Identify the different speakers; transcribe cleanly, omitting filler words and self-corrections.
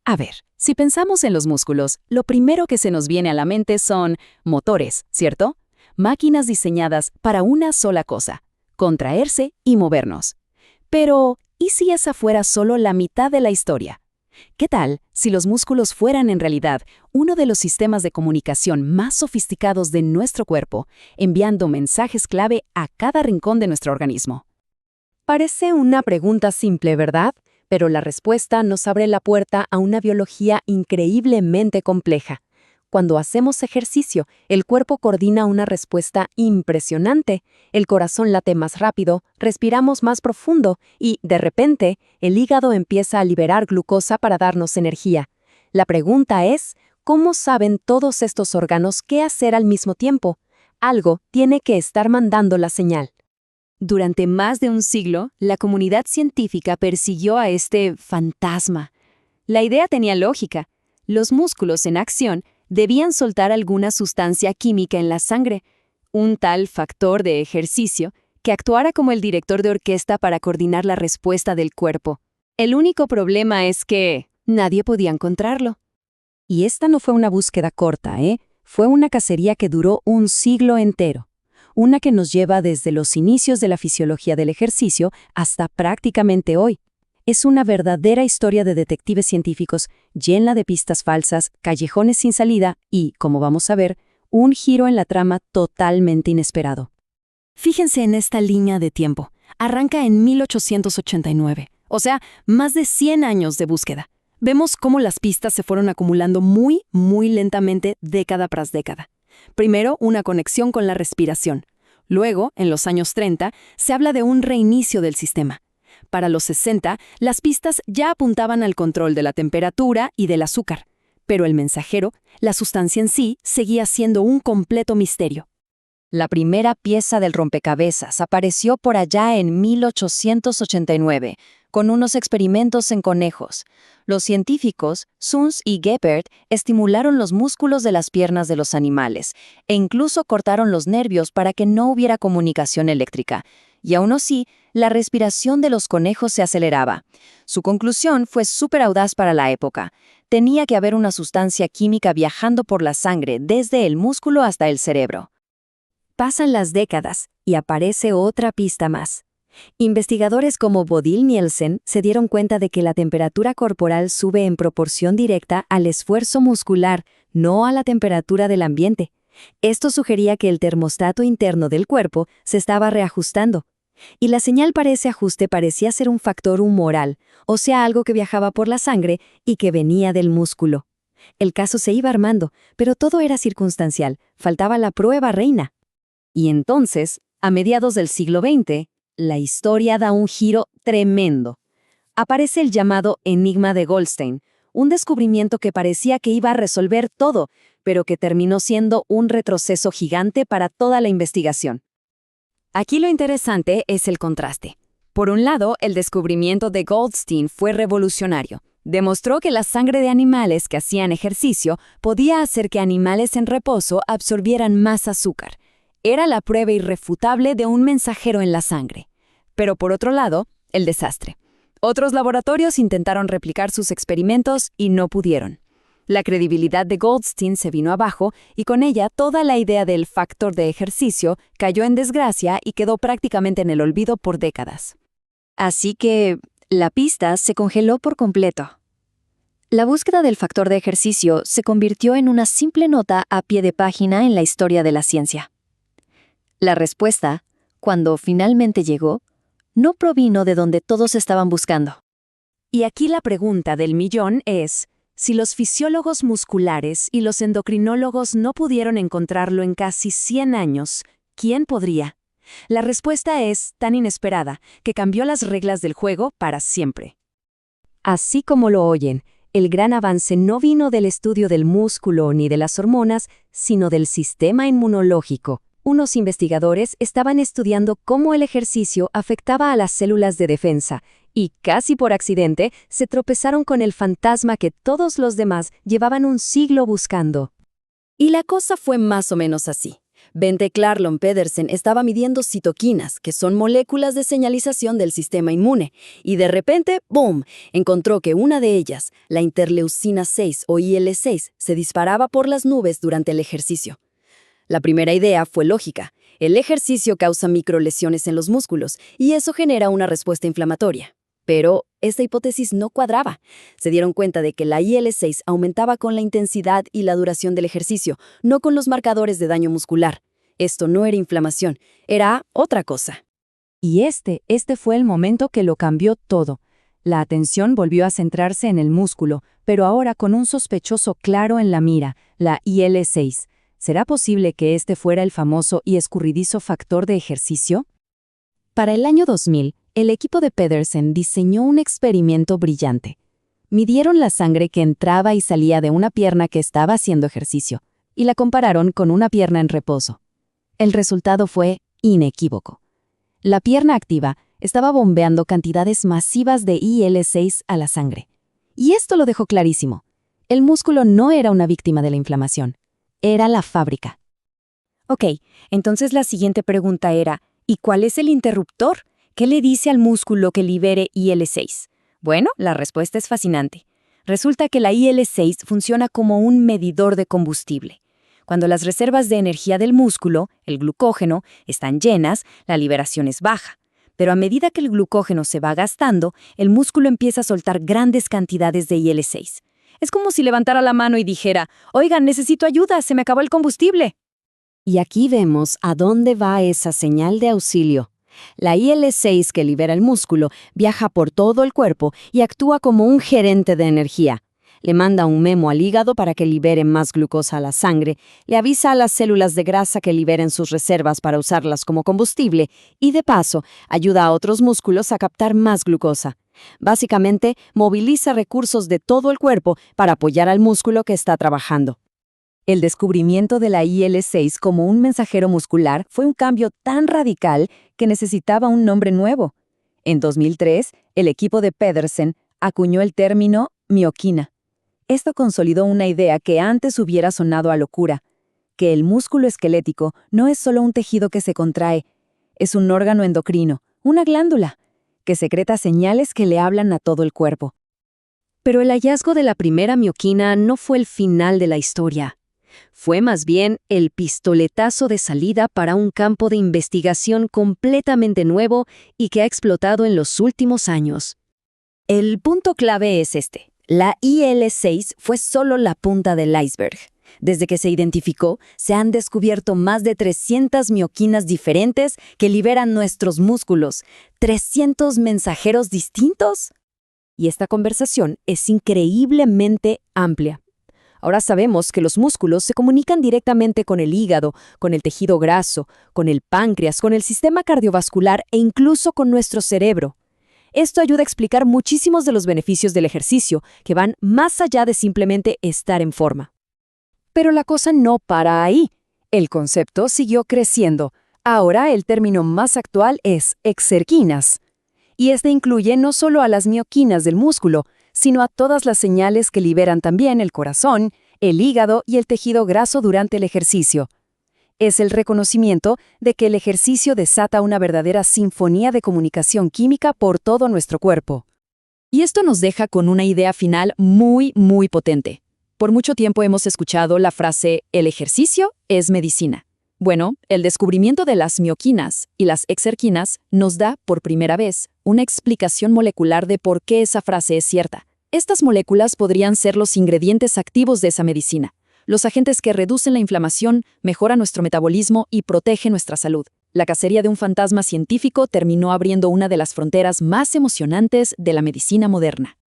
Speaker 1: A ver, si pensamos en los músculos, lo primero que se nos viene a la mente son motores, ¿cierto? Máquinas diseñadas para una sola cosa, contraerse y movernos. Pero, ¿y si esa fuera solo la mitad de la historia? ¿Qué tal si los músculos fueran en realidad uno de los sistemas de comunicación más sofisticados de nuestro cuerpo, enviando mensajes clave a cada rincón de nuestro organismo?
Speaker 2: Parece una pregunta simple, ¿verdad? Pero la respuesta nos abre la puerta a una biología increíblemente compleja. Cuando hacemos ejercicio, el cuerpo coordina una respuesta impresionante. El corazón late más rápido, respiramos más profundo y, de repente, el hígado empieza a liberar glucosa para darnos energía. La pregunta es, ¿cómo saben todos estos órganos qué hacer al mismo tiempo? Algo tiene que estar mandando la señal.
Speaker 3: Durante más de un siglo, la comunidad científica persiguió a este fantasma. La idea tenía lógica. Los músculos en acción debían soltar alguna sustancia química en la sangre, un tal factor de ejercicio que actuara como el director de orquesta para coordinar la respuesta del cuerpo. El único problema es que nadie podía encontrarlo.
Speaker 2: Y esta no fue una búsqueda corta, ¿eh? Fue una cacería que duró un siglo entero. Una que nos lleva desde los inicios de la fisiología del ejercicio hasta prácticamente hoy. Es una verdadera historia de detectives científicos llena de pistas falsas, callejones sin salida y, como vamos a ver, un giro en la trama totalmente inesperado.
Speaker 3: Fíjense en esta línea de tiempo. Arranca en 1889, o sea, más de 100 años de búsqueda. Vemos cómo las pistas se fueron acumulando muy lentamente década tras década. Primero, una conexión con la respiración. Luego, en los años 30, se habla de un reinicio del sistema. Para los 60, las pistas ya apuntaban al control de la temperatura y del azúcar. Pero el mensajero, la sustancia en sí, seguía siendo un completo misterio.
Speaker 2: La primera pieza del rompecabezas apareció por allá en 1889, con unos experimentos en conejos. Los científicos, Zuns y Geppert, estimularon los músculos de las piernas de los animales e incluso cortaron los nervios para que no hubiera comunicación eléctrica. Y aún así, la respiración de los conejos se aceleraba. Su conclusión fue súper audaz para la época. Tenía que haber una sustancia química viajando por la sangre desde el músculo hasta el cerebro. Pasan las décadas y aparece otra pista más. Investigadores como Bodil Nielsen se dieron cuenta de que la temperatura corporal sube en proporción directa al esfuerzo muscular, no a la temperatura del ambiente. Esto sugería que el termostato interno del cuerpo se estaba reajustando. Y la señal para ese ajuste parecía ser un factor humoral, o sea, algo que viajaba por la sangre y que venía del músculo. El caso se iba armando, pero todo era circunstancial, faltaba la prueba reina. Y entonces, a mediados del siglo XX, la historia da un giro tremendo. Aparece el llamado Enigma de Goldstein, un descubrimiento que parecía que iba a resolver todo, pero que terminó siendo un retroceso gigante para toda la investigación.
Speaker 3: Aquí lo interesante es el contraste. Por un lado, el descubrimiento de Goldstein fue revolucionario. Demostró que la sangre de animales que hacían ejercicio podía hacer que animales en reposo absorbieran más azúcar. Era la prueba irrefutable de un mensajero en la sangre. Pero por otro lado, el desastre. Otros laboratorios intentaron replicar sus experimentos y no pudieron. La credibilidad de Goldstein se vino abajo y con ella toda la idea del factor de ejercicio cayó en desgracia y quedó prácticamente en el olvido por décadas.
Speaker 2: Así que la pista se congeló por completo. La búsqueda del factor de ejercicio se convirtió en una simple nota a pie de página en la historia de la ciencia. La respuesta, cuando finalmente llegó, no provino de donde todos estaban buscando.
Speaker 3: Y aquí la pregunta del millón es, si los fisiólogos musculares y los endocrinólogos no pudieron encontrarlo en casi 100 años, ¿quién podría? La respuesta es tan inesperada que cambió las reglas del juego para siempre.
Speaker 2: Así como lo oyen, el gran avance no vino del estudio del músculo ni de las hormonas, sino del sistema inmunológico. Unos investigadores estaban estudiando cómo el ejercicio afectaba a las células de defensa y, casi por accidente, se tropezaron con el fantasma que todos los demás llevaban un siglo buscando.
Speaker 3: Y la cosa fue más o menos así.
Speaker 2: Bente Clarlon Pedersen estaba midiendo citoquinas, que son moléculas de señalización del sistema inmune, y de repente, ¡boom!, encontró que una de ellas, la interleucina 6 o IL-6, se disparaba por las nubes durante el ejercicio. La primera idea fue lógica. El ejercicio causa microlesiones en los músculos, y eso genera una respuesta inflamatoria. Pero esta hipótesis no cuadraba. Se dieron cuenta de que la IL-6 aumentaba con la intensidad y la duración del ejercicio, no con los marcadores de daño muscular. Esto no era inflamación, era otra cosa.
Speaker 3: Y este fue el momento que lo cambió todo. La atención volvió a centrarse en el músculo, pero ahora con un sospechoso claro en la mira, la IL-6. ¿Será posible que este fuera el famoso y escurridizo factor de ejercicio? Para el año 2000, el equipo de Pedersen diseñó un experimento brillante. Midieron la sangre que entraba y salía de una pierna que estaba haciendo ejercicio, y la compararon con una pierna en reposo. El resultado fue inequívoco. La pierna activa estaba bombeando cantidades masivas de IL-6 a la sangre. Y esto lo dejó clarísimo. El músculo no era una víctima de la inflamación, era la fábrica.
Speaker 4: Ok, entonces la siguiente pregunta era, ¿y cuál es el interruptor? ¿Qué le dice al músculo que libere IL-6? Bueno, la respuesta es fascinante. Resulta que la IL-6 funciona como un medidor de combustible. Cuando las reservas de energía del músculo, el glucógeno, están llenas, la liberación es baja. Pero a medida que el glucógeno se va gastando, el músculo empieza a soltar grandes cantidades de IL-6. Es como si levantara la mano y dijera, «Oigan, necesito ayuda, se me acabó el combustible».
Speaker 2: Y aquí vemos a dónde va esa señal de auxilio. La IL-6 que libera el músculo viaja por todo el cuerpo y actúa como un gerente de energía. Le manda un memo al hígado para que libere más glucosa a la sangre, le avisa a las células de grasa que liberen sus reservas para usarlas como combustible y, de paso, ayuda a otros músculos a captar más glucosa. Básicamente, moviliza recursos de todo el cuerpo para apoyar al músculo que está trabajando.
Speaker 3: El descubrimiento de la IL-6 como un mensajero muscular fue un cambio tan radical que necesitaba un nombre nuevo. En 2003, el equipo de Pedersen acuñó el término mioquina. Esto consolidó una idea que antes hubiera sonado a locura, que el músculo esquelético no es solo un tejido que se contrae, es un órgano endocrino, una glándula, que secreta señales que le hablan a todo el cuerpo. Pero el hallazgo de la primera mioquina no fue el final de la historia. Fue más bien el pistoletazo de salida para un campo de investigación completamente nuevo y que ha explotado en los últimos años.
Speaker 2: El punto clave es este. La IL-6 fue solo la punta del iceberg. Desde que se identificó, se han descubierto más de 300 mioquinas diferentes que liberan nuestros músculos. ¿300 mensajeros distintos? Y esta conversación es increíblemente amplia. Ahora sabemos que los músculos se comunican directamente con el hígado, con el tejido graso, con el páncreas, con el sistema cardiovascular e incluso con nuestro cerebro. Esto ayuda a explicar muchísimos de los beneficios del ejercicio, que van más allá de simplemente estar en forma. Pero la cosa no para ahí. El concepto siguió creciendo. Ahora el término más actual es exerquinas. Y este incluye no solo a las mioquinas del músculo, sino a todas las señales que liberan también el corazón, el hígado y el tejido graso durante el ejercicio. Es el reconocimiento de que el ejercicio desata una verdadera sinfonía de comunicación química por todo nuestro cuerpo. Y esto nos deja con una idea final muy, muy potente. Por mucho tiempo hemos escuchado la frase «el ejercicio es medicina». Bueno, el descubrimiento de las mioquinas y las exerquinas nos da, por primera vez, una explicación molecular de por qué esa frase es cierta. Estas moléculas podrían ser los ingredientes activos de esa medicina, los agentes que reducen la inflamación, mejoran nuestro metabolismo y protegen nuestra salud. La cacería de un fantasma científico terminó abriendo una de las fronteras más emocionantes de la medicina moderna.